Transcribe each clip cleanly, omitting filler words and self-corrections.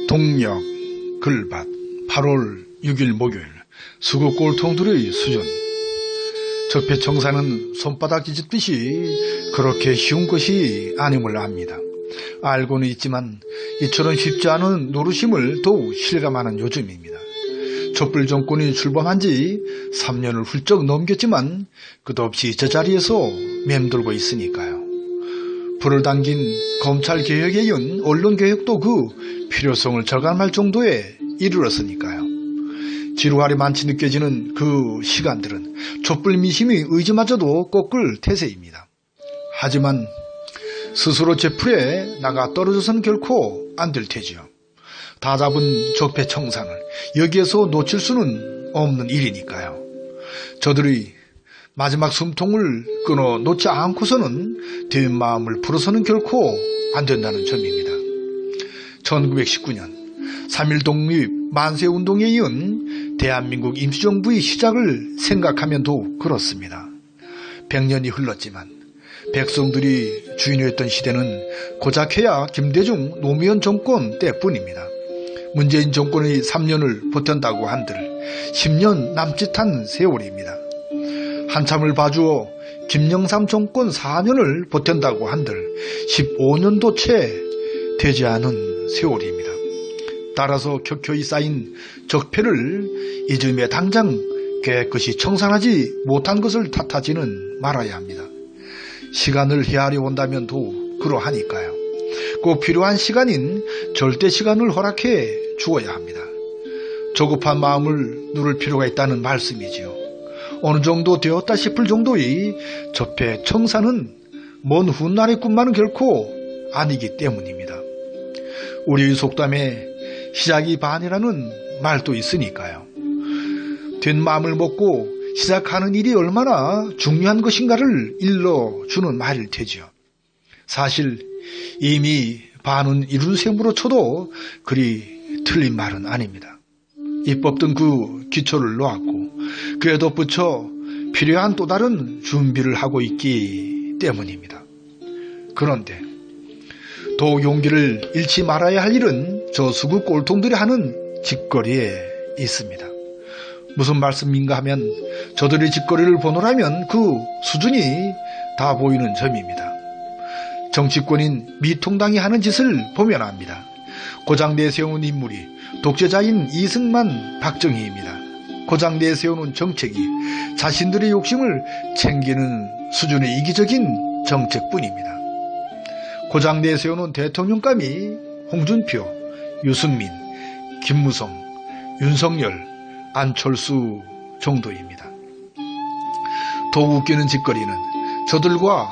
동력, 글밭, 8월 6일 목요일, 수구 꼴통들의 수준. 적폐청산은 손바닥 뒤집듯이 그렇게 쉬운 것이 아님을 압니다. 알고는 있지만 이처럼 쉽지 않은 노릇임을 더욱 실감하는 요즘입니다. 촛불 정권이 출범한 지 3년을 훌쩍 넘겼지만 끝없이 제자리에서 맴돌고 있으니까요. 불을 당긴 검찰개혁에 이은 언론개혁도 그 필요성을 절감할 정도에 이르렀으니까요. 지루하리 많이 느껴지는 그 시간들은 촛불 민심의 의지마저도 꺾을 태세입니다. 하지만 스스로 제풀에 나가 떨어져서는 결코 안 될 테지요. 다 잡은 적폐청산을 여기에서 놓칠 수는 없는 일이니까요. 저들의 마지막 숨통을 끊어 놓지 않고서는 뒷마음을 풀어서는 결코 안 된다는 점입니다. 1919년 3.1 독립 만세운동에 이은 대한민국 임시정부의 시작을 생각하면 더욱 그렇습니다. 100년이 흘렀지만 백성들이 주인이었던 시대는 고작해야 김대중 노무현 정권 때뿐입니다. 문재인 정권의 3년을 버텼다고 한들 10년 남짓한 세월입니다. 한참을 봐주어 김영삼 정권 4년을 버틴다고 한들 15년도 채 되지 않은 세월입니다. 따라서 켜켜이 쌓인 적폐를 이 즈음에 당장 깨끗이 청산하지 못한 것을 탓하지는 말아야 합니다. 시간을 헤아려 온다면 더욱 그러하니까요. 꼭 필요한 시간인 절대 시간을 허락해 주어야 합니다. 조급한 마음을 누를 필요가 있다는 말씀이지요. 어느 정도 되었다 싶을 정도의 적폐 청산은 먼 훗날의 꿈만은 결코 아니기 때문입니다. 우리의 속담에 시작이 반이라는 말도 있으니까요. 된 마음을 먹고 시작하는 일이 얼마나 중요한 것인가를 일러주는 말일 테지요. 사실 이미 반은 이룬 셈으로 쳐도 그리 틀린 말은 아닙니다. 입법 등 그 기초를 놓았고 그에 덧붙여 필요한 또 다른 준비를 하고 있기 때문입니다. 그런데 더욱 용기를 잃지 말아야 할 일은 저 수구 꼴통들이 하는 짓거리에 있습니다. 무슨 말씀인가 하면 저들의 짓거리를 보노라면 그 수준이 다 보이는 점입니다. 정치권인 미통당이 하는 짓을 보면 압니다. 고장 내세우는 인물이 독재자인 이승만, 박정희입니다. 고장 내세우는 정책이 자신들의 욕심을 챙기는 수준의 이기적인 정책뿐입니다. 고장 내세우는 대통령감이 홍준표, 유승민, 김무성, 윤석열, 안철수 정도입니다. 더욱 웃기는 짓거리는 저들과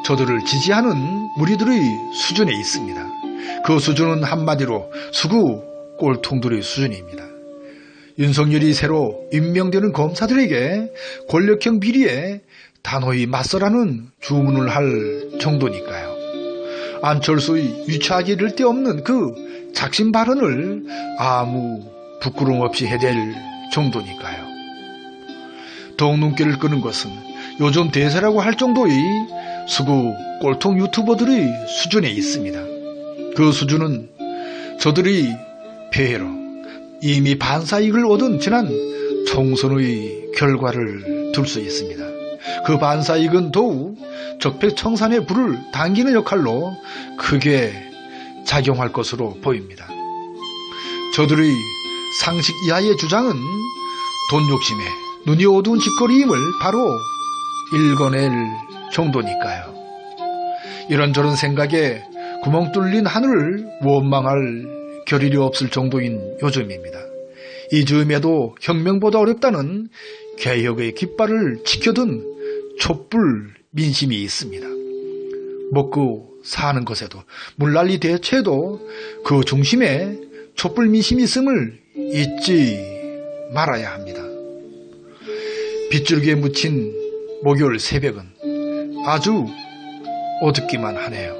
저들을 지지하는 무리들의 수준에 있습니다. 그 수준은 한마디로 수구 꼴통들의 수준입니다. 윤석열이 새로 임명되는 검사들에게 권력형 비리에 단호히 맞서라는 주문을 할 정도니까요. 안철수의 유치하기 이를 데 없는 그 작심 발언을 아무 부끄러움 없이 해댈 정도니까요. 더욱 눈길을 끄는 것은 요즘 대세라고 할 정도의 수구 꼴통 유튜버들의 수준에 있습니다. 그 수준은 저들의 폐해로 이미 반사이익을 얻은 지난 총선의 결과를 둘 수 있습니다. 그 반사이익은 더욱 적폐청산의 불을 당기는 역할로 크게 작용할 것으로 보입니다. 저들의 상식 이하의 주장은 돈 욕심에 눈이 어두운 짓거리임을 바로 읽어낼 정도니까요. 이런저런 생각에 구멍 뚫린 하늘을 원망할 겨를이 없을 정도인 요즘입니다. 이 즈음에도 혁명보다 어렵다는 개혁의 깃발을 지켜둔 촛불 민심이 있습니다. 먹고 사는 것에도 물난리 대체에도 그 중심에 촛불 민심이 있음을 잊지 말아야 합니다. 빗줄기에 묻힌 목요일 새벽은 아주 어둡기만 하네요.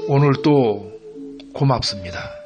오늘도 고맙습니다.